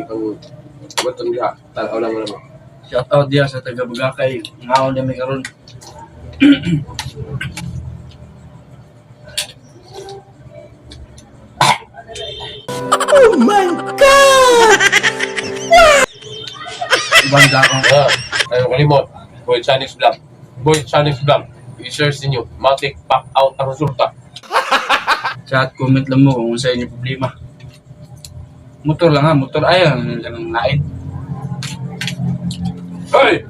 atong button diha. Tanaw lang mo. Shout out dia sa taga Bugakay. Ngaon na may karon. Oh my God! Banda ko. Ayun, kalimot. Boy Chinese Vlog. Boy Chinese Vlog. I-search ninyo. Matik pop out ang resulta. Chat, comment lang mo kung sa inyo problema. Motor lang ha, motor ayaw lang lain. Hoy!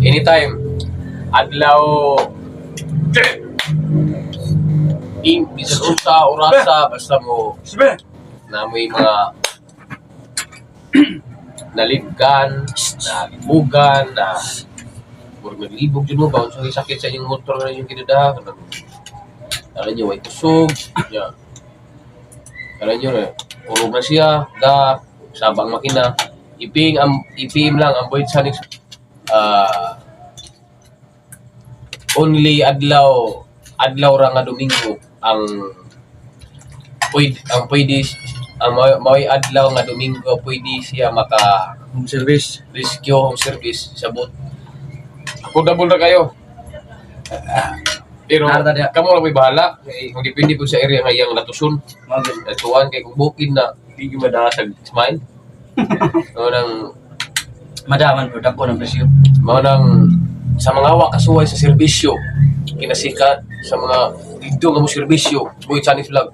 Anytime. Adlaw. Bisan unsa, orasa, basta mo Sabi! na may mga nalibgan, nalibugan, na puro naglibog yun mo ba? Kung sakit sa inyong motor na yung kinadahan, alam nyo, may kusog, yeah. Alam nyo, puro na siya, sabang makina, ipim lang, ang Boyd Sonics, only adlaw ra nga Domingo, ang may adlaw nga Domingo pwede siya maka Home service. rescue home service sa boat. Affordable na kayo. Pero Narada niya. kamo lang may bahala. Kung depende po sa area nga iyang natusun. Mga Natuan kay kung bukid na di gyud madasag smile. Mao nang madaman po, dako ng presyo. sa mga kasuway sa serbisyo kinasikat sa mga dito nga mo serbisyo Boy Chinese Vlog.